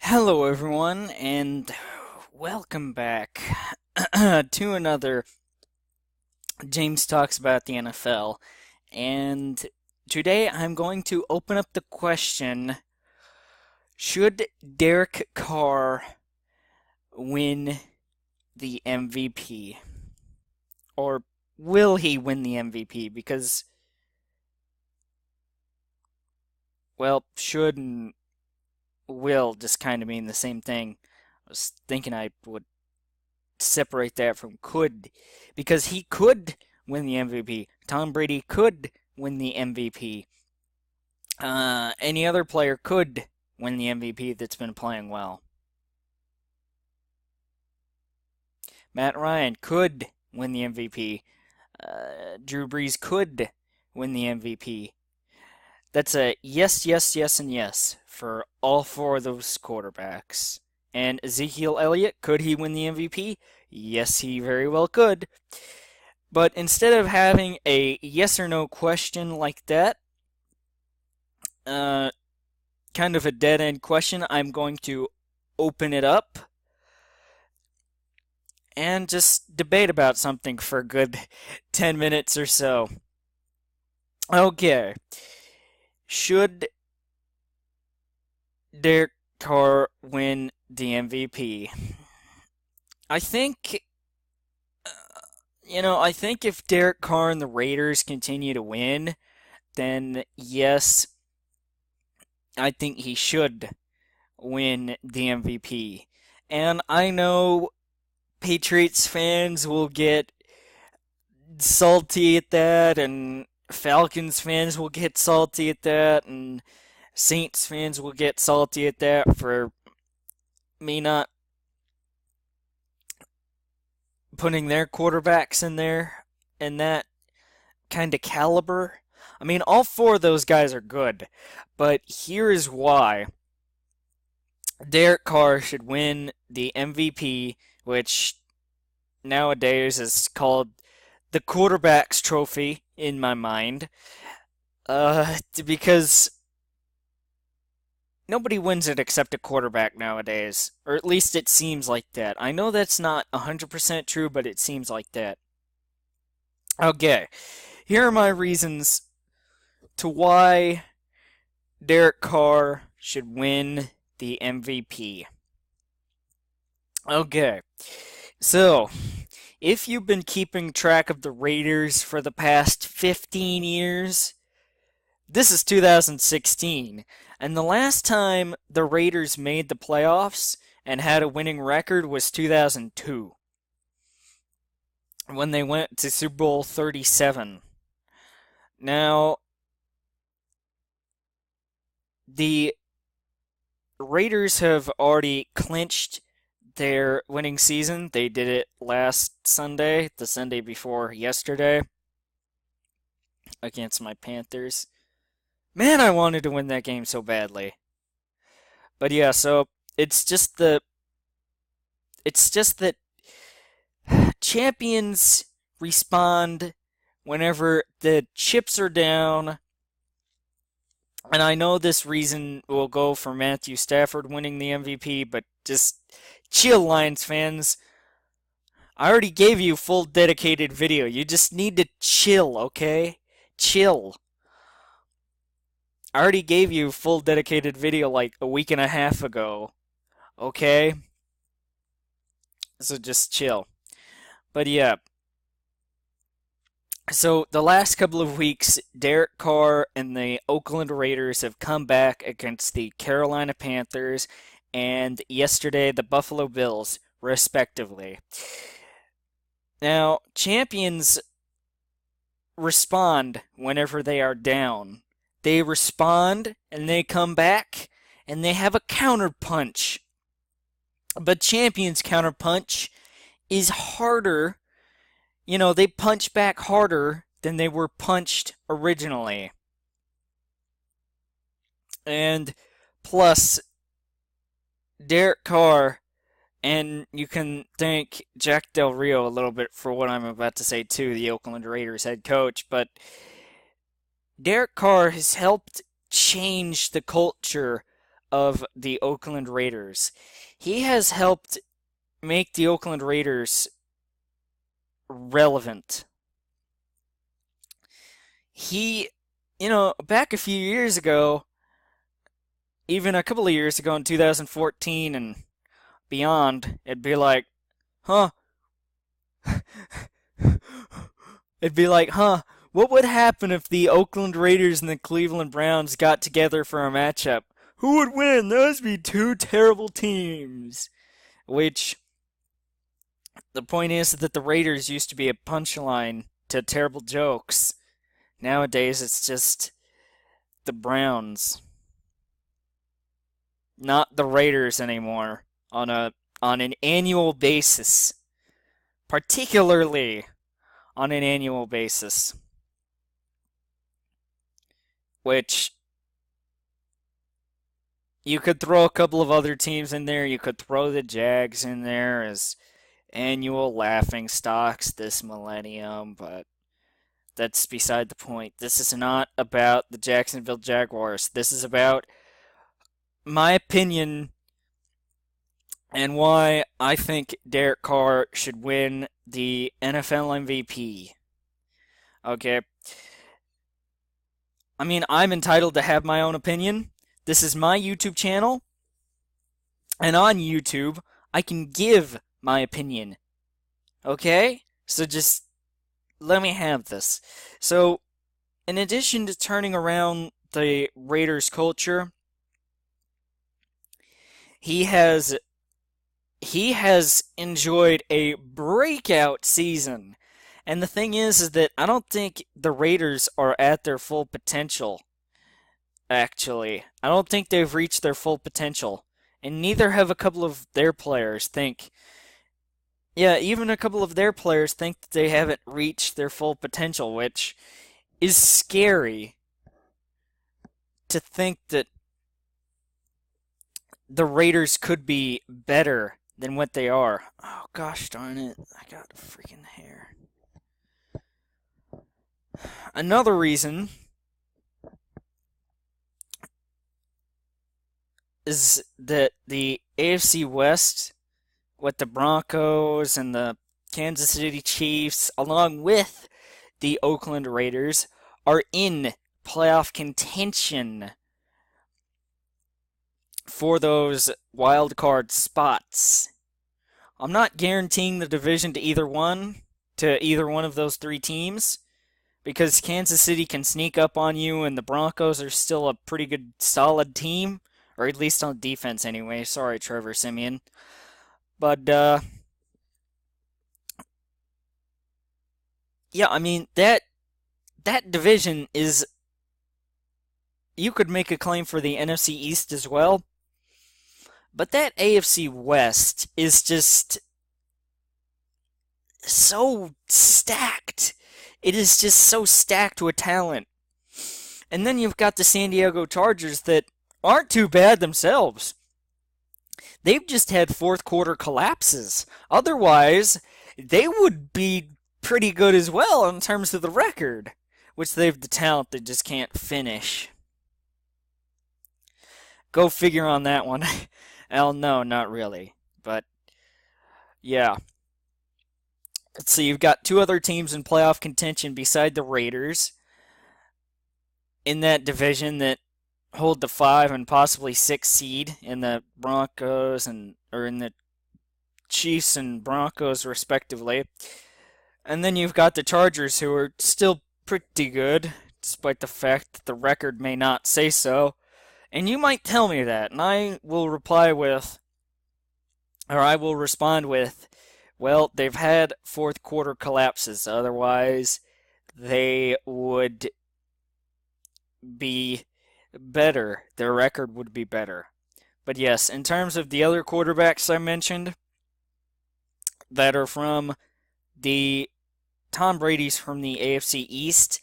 Hello, everyone, and welcome back to another James Talks About the NFL. And today I'm going to open up the question: should Derek Carr win the MVP? Or will he win the MVP? Because, well, should and will just kind of mean the same thing. I was thinking I would separate that from could, because he could win the MVP. Tom Brady could win the MVP. Any other player could win the MVP that's been playing well. Matt Ryan could win the MVP. Drew Brees could win the MVP. That's a yes, yes, yes, and yes for all four of those quarterbacks. And Ezekiel Elliott, could he win the MVP? Yes, he very well could. But instead of having a yes or no question like that, kind of a dead end question, I'm going to open it up and just debate about something for a good 10 minutes or so. Okay. Should Derek Carr win the MVP? I think, I think if Derek Carr and the Raiders continue to win, then yes, I think he should win the MVP. And I know Patriots fans will get salty at that, and Falcons fans will get salty at that, and Saints fans will get salty at that for me not putting their quarterbacks in there in that kind of caliber. I mean, all four of those guys are good, but here is why Derek Carr should win the MVP, which nowadays is called the quarterback's trophy in my mind. Because nobody wins it except a quarterback nowadays, or at least it seems like that. I know that's not 100% true, but it seems like that. Okay, here are my reasons to why Derek Carr should win the MVP. Okay, so if you've been keeping track of the Raiders for the past 15 years, this is 2016, and the last time the Raiders made the playoffs and had a winning record was 2002, when they went to Super Bowl 37. Now, the Raiders have already clinched their winning season. They did it last Sunday, the Sunday before yesterday, against my Panthers. Man, I wanted to win that game so badly. But yeah, so it's just that champions respond whenever the chips are down. And I know this reason will go for Matthew Stafford winning the MVP, but just chill, Lions fans. I already gave you full dedicated video. You just need to chill, okay? Chill. I already gave you full dedicated video like a week and a half ago, okay? So just chill. But yeah, so the last couple of weeks, Derek Carr and the Oakland Raiders have come back against the Carolina Panthers and yesterday the Buffalo Bills, respectively. Now, champions respond whenever they are down. They respond and they come back and they have a counterpunch. But champions' counterpunch is harder. They punch back harder than they were punched originally. And plus, Derek Carr, and you can thank Jack Del Rio a little bit for what I'm about to say too, the Oakland Raiders head coach, but Derek Carr has helped change the culture of the Oakland Raiders. He has helped make the Oakland Raiders relevant. He, back a few years ago, even a couple of years ago in 2014 and beyond, it'd be like, huh? It'd be like, huh? What would happen if the Oakland Raiders and the Cleveland Browns got together for a matchup? Who would win? Those would be two terrible teams. Which, the point is that the Raiders used to be a punchline to terrible jokes. Nowadays, it's just the Browns. Not the Raiders anymore on an annual basis. Particularly on an annual basis. Which you could throw a couple of other teams in there. You could throw the Jags in there as annual laughing stocks this millennium, but that's beside the point. This is not about the Jacksonville Jaguars. This is about my opinion and why I think Derek Carr should win the NFL MVP. Okay. I mean, I'm entitled to have my own opinion. This is my YouTube channel. And on YouTube, I can give my opinion. Okay? So just let me have this. So, in addition to turning around the Raiders culture, he has enjoyed a breakout season. And the thing is that I don't think the Raiders are at their full potential, actually. I don't think they've reached their full potential. And neither have a couple of their players even a couple of their players think that they haven't reached their full potential, which is scary to think that the Raiders could be better than what they are. Oh, gosh darn it. I got freaking hair. Another reason is that the AFC West, with the Broncos and the Kansas City Chiefs, along with the Oakland Raiders, are in playoff contention for those wild card spots. I'm not guaranteeing the division to either one of those three teams, because Kansas City can sneak up on you, and the Broncos are still a pretty good, solid team, or at least on defense anyway. Sorry, Trevor Siemian. But, yeah, I mean, that division is, you could make a claim for the NFC East as well, but that AFC West is just so stacked. It is just so stacked with talent. And then you've got the San Diego Chargers that aren't too bad themselves. They've just had fourth quarter collapses. Otherwise, they would be pretty good as well in terms of the record, which they've the talent they just can't finish. Go figure on that one. Well, no, not really. But, yeah. Let's see, you've got two other teams in playoff contention beside the Raiders in that division that hold the 5 and possibly 6 seed in the Broncos or in the Chiefs and Broncos respectively. And then you've got the Chargers, who are still pretty good, despite the fact that the record may not say so. And you might tell me that, and I will respond with, well, they've had fourth quarter collapses. Otherwise, they would be better. Their record would be better. But yes, in terms of the other quarterbacks I mentioned that are from the Tom Brady's from the AFC East,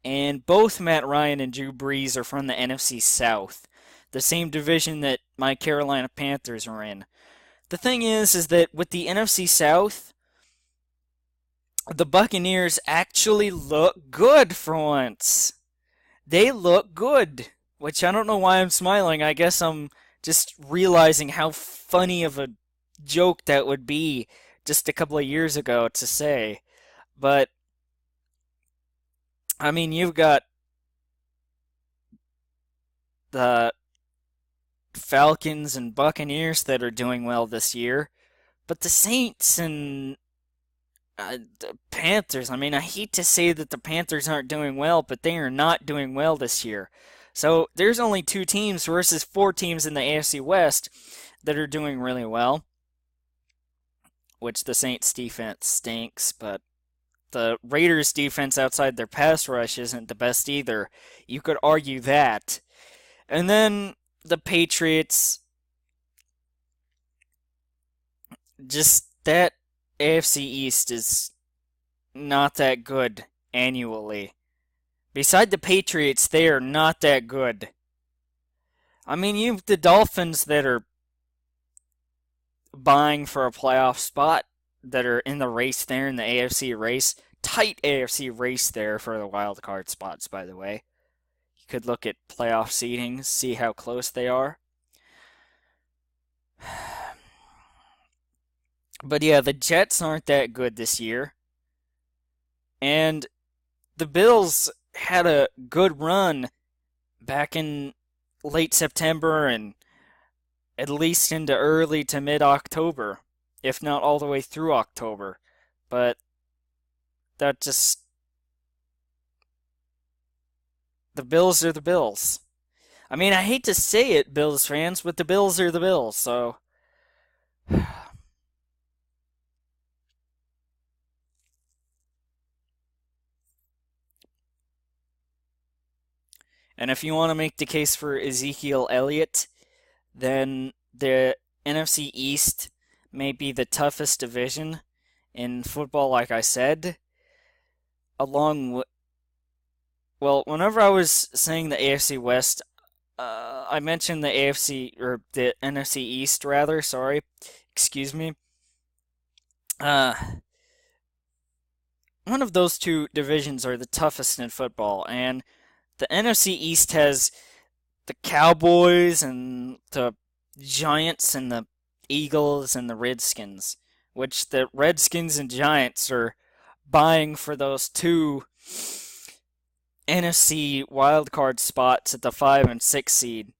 and both Matt Ryan and Drew Brees are from the NFC South, the same division that my Carolina Panthers are in. The thing is that with the NFC South, the Buccaneers actually look good for once. They look good, which I don't know why I'm smiling. I guess I'm Just realizing how funny of a joke that would be just a couple of years ago to say. But, I mean, you've got the Falcons and Buccaneers that are doing well this year, but the Saints and the Panthers, I mean, I hate to say that the Panthers aren't doing well, but they are not doing well this year. So there's only two teams versus four teams in the AFC West that are doing really well, which the Saints defense stinks, but the Raiders defense outside their pass rush isn't the best either. You could argue that. And then the Patriots, just that AFC East is not that good annually. Beside the Patriots, they are not that good. I mean, you've the Dolphins that are vying for a playoff spot, that are in the race there, in the AFC race. Tight AFC race there for the wild card spots, by the way. You could look at playoff seedings, see how close they are. But yeah, the Jets aren't that good this year. And the Bills had a good run back in late September and at least into early to mid-October, if not all the way through October. But that just... the Bills are the Bills. I mean, I hate to say it, Bills fans, but the Bills are the Bills, so... And if you want to make the case for Ezekiel Elliott, then the NFC East may be the toughest division in football, like I said. Along with, well, whenever I was saying the AFC West, I mentioned the AFC, or the NFC East, rather, sorry, excuse me. One of those two divisions are the toughest in football, and the NFC East has the Cowboys and the Giants and the Eagles and the Redskins, which the Redskins and Giants are vying for those two NFC wildcard spots at the 5 and 6 seed.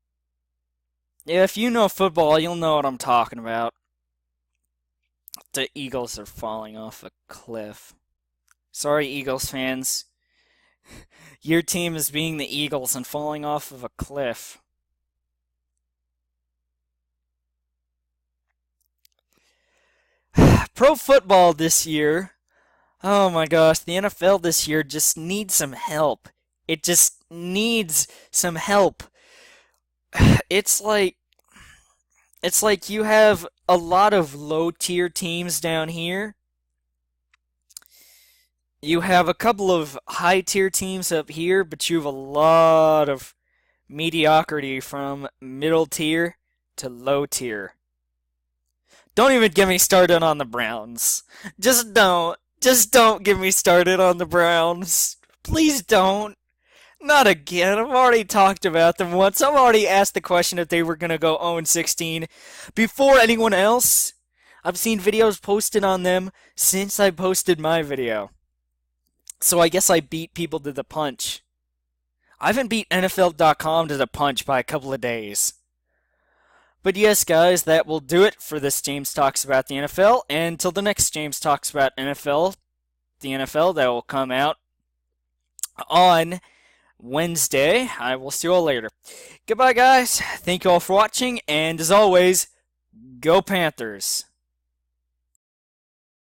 Yeah, if you know football, you'll know what I'm talking about. The Eagles are falling off a cliff. Sorry, Eagles fans. Your team is being the Eagles and falling off of a cliff. Pro football this year, oh my gosh, the NFL this year just needs some help. It just needs some help. It's like you have a lot of low-tier teams down here. You have a couple of high-tier teams up here, but you have a lot of mediocrity from middle tier to low tier. Don't even get me started on the Browns. Just don't. Just don't get me started on the Browns. Please don't. Not again. I've already talked about them once. I've already asked the question if they were going to go 0-16 before anyone else. I've seen videos posted on them since I posted my video. So I guess I beat people to the punch. I haven't beat NFL.com to the punch by a couple of days. But yes, guys, that will do it for this James Talks About the NFL. And until the next James Talks About the NFL that will come out on Wednesday. I will see you all later. Goodbye, guys. Thank you all for watching. And as always, go Panthers.